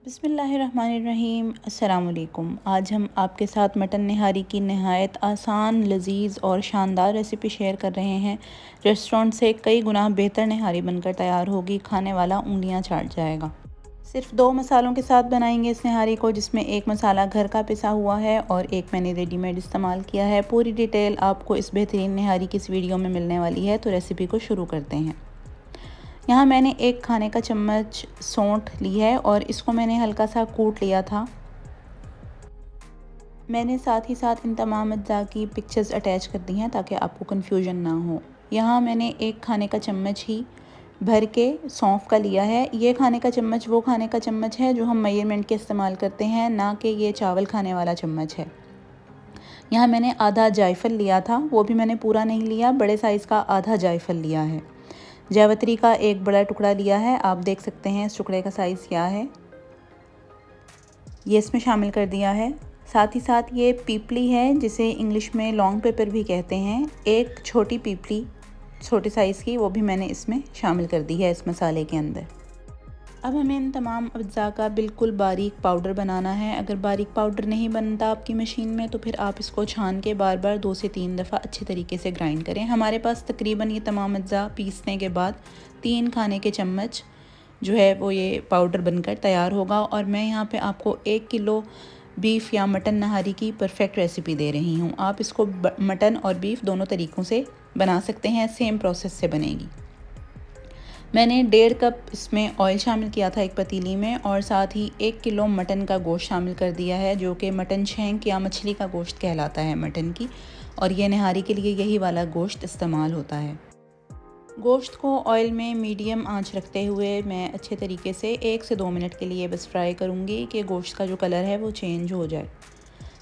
बिस्मिल्लाहिर्रहमानिर्रहीम। अस्सलाम वालेकुम। आज हम आपके साथ मटन निहारी की नहायत आसान, लजीज़ और शानदार रेसिपी शेयर कर रहे हैं। रेस्टोरेंट से कई गुना बेहतर निहारी बनकर तैयार होगी, खाने वाला उँगलियां चाट जाएगा। सिर्फ दो मसालों के साथ बनाएंगे इस निहारी को, जिसमें एक मसाला घर का पिसा हुआ है और एक मैंने रेडीमेड इस्तेमाल किया है। पूरी डिटेल आपको इस बेहतरीन निहारी की इस वीडियो में मिलने वाली है, तो रेसिपी को शुरू करते हैं। यहाँ मैंने एक खाने का चम्मच सौंठ ली है और इसको मैंने हल्का सा कूट लिया था। मैंने साथ ही साथ इन तमाम अज्जा की पिक्चर्स अटैच कर दी हैं ताकि आपको कन्फ्यूजन ना हो। यहाँ मैंने एक खाने का चम्मच ही भर के सौंफ का लिया है। ये खाने का चम्मच वो खाने का चम्मच है जो हम मेजरमेंट के इस्तेमाल करते हैं, ना कि ये चावल खाने वाला चम्मच है। यहाँ मैंने आधा जायफल लिया था, वो भी मैंने पूरा नहीं लिया, बड़े साइज़ का आधा जायफल लिया है। जावित्री का एक बड़ा टुकड़ा लिया है, आप देख सकते हैं इस टुकड़े का साइज़ क्या है, ये इसमें शामिल कर दिया है। साथ ही साथ ये पीपली है, जिसे इंग्लिश में लॉन्ग पेपर भी कहते हैं, एक छोटी पीपली छोटे साइज़ की, वो भी मैंने इसमें शामिल कर दी है इस मसाले के अंदर। अब हमें इन तमाम अज्जा का बिल्कुल बारीक पाउडर बनाना है। अगर बारीक पाउडर नहीं बनता आपकी मशीन में तो फिर आप इसको छान के बार बार 2 से 3 दफ़ा अच्छे तरीके से ग्राइंड करें। हमारे पास तकरीबन ये तमाम अज्जा पीसने के बाद 3 खाने के चम्मच जो है वो ये पाउडर बनकर तैयार होगा। और मैं यहाँ पे आपको 1 किलो बीफ़ या मटन नहारी की परफेक्ट रेसिपी दे रही हूँ। आप इसको मटन और बीफ़ दोनों तरीक़ों से बना सकते हैं, सेम प्रोसेस से बनेगी। मैंने 1.5 कप इसमें ऑयल शामिल किया था एक पतीली में, और साथ ही 1 किलो मटन का गोश्त शामिल कर दिया है, जो कि मटन शैंक या मछली का गोश्त कहलाता है मटन की, और ये निहारी के लिए यही वाला गोश्त इस्तेमाल होता है। गोश्त को ऑयल में मीडियम आंच रखते हुए मैं अच्छे तरीके से 1 से 2 मिनट के लिए बस फ्राई करूँगी कि गोश्त का जो कलर है वो चेंज हो जाए।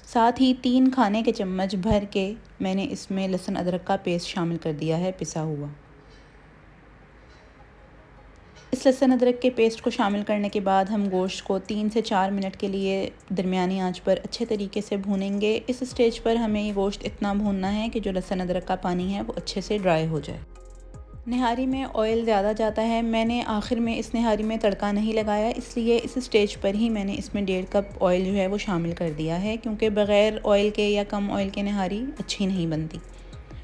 साथ ही 3 खाने के चम्मच भर के मैंने इसमें लहसुन अदरक का पेस्ट शामिल कर दिया है, पिसा हुआ। इस लहसुन अदरक के पेस्ट को शामिल करने के बाद हम गोश्त को 3 से 4 मिनट के लिए दरमियानी आंच पर अच्छे तरीके से भूनेंगे। इस स्टेज पर हमें ये गोश्त इतना भूनना है कि जो लहसुन अदरक का पानी है वो अच्छे से ड्राई हो जाए। निहारी में ऑयल ज़्यादा जाता है, मैंने आखिर में इस निहारी में तड़का नहीं लगाया, इसलिए इस स्टेज पर ही मैंने इसमें 1.5 कप ऑयल जो है वो शामिल कर दिया है, क्योंकि बग़ैर ऑयल के या कम ऑयल के निहारी अच्छी नहीं बनती।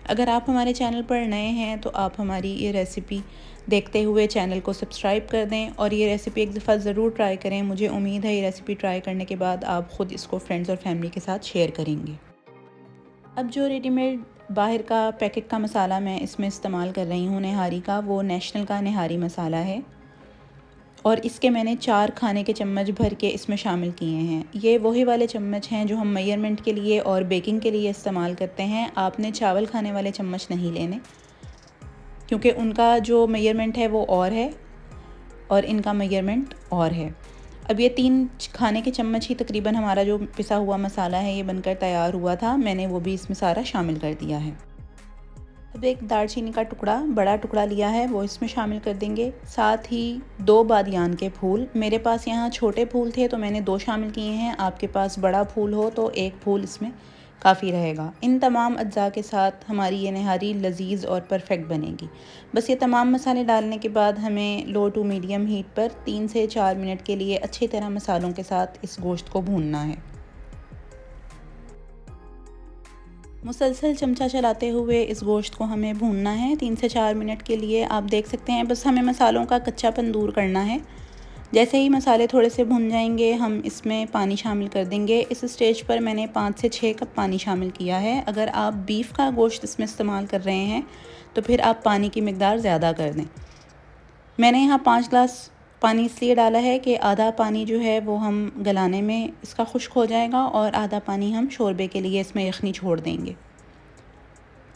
अगर आप हमारे चैनल पर नए हैं तो आप हमारी ये रेसिपी देखते हुए चैनल को सब्सक्राइब कर दें और ये रेसिपी एक दफ़ा ज़रूर ट्राई करें। मुझे उम्मीद है ये रेसिपी ट्राई करने के बाद आप ख़ुद इसको फ्रेंड्स और फैमिली के साथ शेयर करेंगे। अब जो रेडीमेड बाहर का पैकेट का मसाला मैं इसमें इस्तेमाल कर रही हूँ निहारी का, वो नेशनल का निहारी मसाला है, और इसके मैंने 4 खाने के चम्मच भर के इसमें शामिल किए हैं। ये वही वाले चम्मच हैं जो हम मेजरमेंट के लिए और बेकिंग के लिए इस्तेमाल करते हैं। आपने चावल खाने वाले चम्मच नहीं लेने, क्योंकि उनका जो मेजरमेंट है वो और है और इनका मेजरमेंट और है। अब ये 3 खाने के चम्मच ही तकरीबन हमारा जो पिसा हुआ मसाला है ये बनकर तैयार हुआ था, मैंने वो भी इसमें सारा शामिल कर दिया है। अब एक दालचीनी का टुकड़ा, बड़ा टुकड़ा लिया है, वो इसमें शामिल कर देंगे। साथ ही 2 बादियान के फूल, मेरे पास यहाँ छोटे फूल थे तो मैंने 2 शामिल किए हैं, आपके पास बड़ा फूल हो तो 1 फूल इसमें काफ़ी रहेगा। इन तमाम अज्जा के साथ हमारी ये निहारी लजीज़ और परफेक्ट बनेगी। बस ये तमाम मसाले डालने के बाद हमें लो टू मीडियम हीट पर 3 से 4 मिनट के लिए अच्छी तरह मसालों के साथ इस गोश्त को भूनना है। मुसलसल चमचा चलाते हुए इस गोश्त को हमें भूनना है 3 से 4 मिनट के लिए। आप देख सकते हैं बस हमें मसालों का कच्चापन दूर करना है। जैसे ही मसाले थोड़े से भुन जाएंगे हम इसमें पानी शामिल कर देंगे। इस स्टेज पर मैंने 5 से 6 कप पानी शामिल किया है। अगर आप बीफ का गोश्त इसमें इस्तेमाल कर रहे हैं तो फिर आप पानी की मिकदार ज़्यादा कर दें। मैंने यहाँ 5 ग्लास पानी इसलिए डाला है कि आधा पानी जो है वो हम गलाने में इसका खुश्क हो जाएगा और आधा पानी हम शोरबे के लिए इसमें यखनी छोड़ देंगे।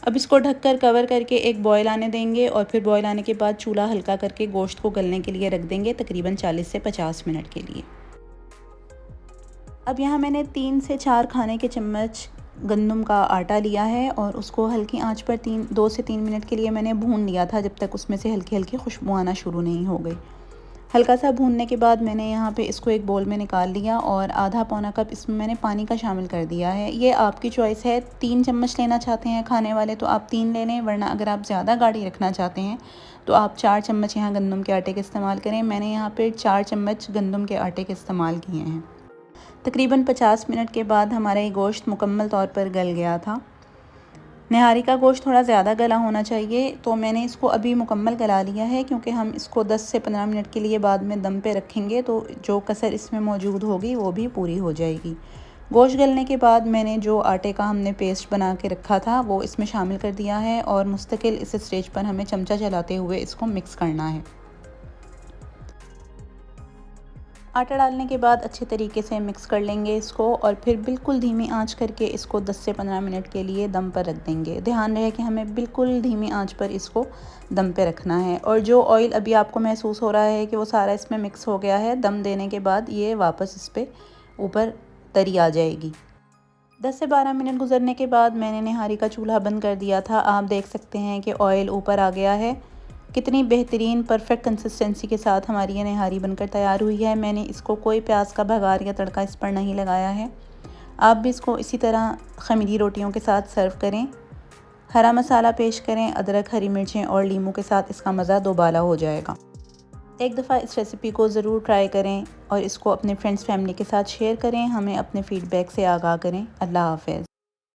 अब इसको ढककर कवर करके एक बॉयल आने देंगे और फिर बॉयल आने के बाद चूल्हा हल्का करके गोश्त को गलने के लिए रख देंगे तकरीबन 40 से 50 मिनट के लिए। अब यहाँ मैंने 3 से 4 खाने के चम्मच गंदम का आटा लिया है और उसको हल्की आंच पर 2 से 3 मिनट के लिए मैंने भून लिया था, जब तक उसमें से हल्की हल्की खुशबू आना शुरू नहीं हो गई। हल्का सा भूनने के बाद मैंने यहाँ पे इसको एक बोल में निकाल लिया और आधा पौना कप इसमें मैंने पानी का शामिल कर दिया है। ये आपकी चॉइस है, 3 चम्मच लेना चाहते हैं खाने वाले तो आप 3 ले लें, वरना अगर आप ज़्यादा गाढ़ी रखना चाहते हैं तो आप 4 चम्मच यहाँ गंदम के आटे के इस्तेमाल करें। मैंने यहाँ पे 4 चम्मच गंदम के आटे के इस्तेमाल किए हैं। तकरीबन 50 मिनट के बाद हमारा ये गोश्त मुकम्मल तौर पर गल गया था। निहारी का गोश्त थोड़ा ज़्यादा गला होना चाहिए, तो मैंने इसको अभी मुकम्मल गला लिया है, क्योंकि हम इसको 10 से 15 मिनट के लिए बाद में दम पे रखेंगे तो जो कसर इसमें मौजूद होगी वो भी पूरी हो जाएगी। गोश्त गलने के बाद मैंने जो आटे का हमने पेस्ट बना के रखा था वो इसमें शामिल कर दिया है और मुस्तकिल इस स्टेज पर हमें चमचा चलाते हुए इसको मिक्स करना है। आटा डालने के बाद अच्छे तरीके से मिक्स कर लेंगे इसको और फिर बिल्कुल धीमी आंच करके इसको 10 से 15 मिनट के लिए दम पर रख देंगे। ध्यान रहे कि हमें बिल्कुल धीमी आंच पर इसको दम पे रखना है। और जो ऑयल अभी आपको महसूस हो रहा है कि वो सारा इसमें मिक्स हो गया है, दम देने के बाद ये वापस इस पर ऊपर तरी आ जाएगी। 10 से 12 मिनट गुजरने के बाद मैंने निहारी का चूल्हा बंद कर दिया था। आप देख सकते हैं कि ऑयल ऊपर आ गया है। कितनी बेहतरीन परफेक्ट कंसिस्टेंसी के साथ हमारी ये निहारी बनकर तैयार हुई है। मैंने इसको कोई प्याज का भगार या तड़का इस पर नहीं लगाया है। आप भी इसको इसी तरह ख़मीरी रोटियों के साथ सर्व करें। हरा मसाला पेश करें, अदरक, हरी मिर्चें और लीमू के साथ इसका मज़ा दोबाला हो जाएगा। एक दफ़ा इस रेसिपी को ज़रूर ट्राई करें और इसको अपने फ्रेंड्स फैमिली के साथ शेयर करें। हमें अपने फ़ीडबैक से आगाह करें। अल्लाह हाफ़िज़।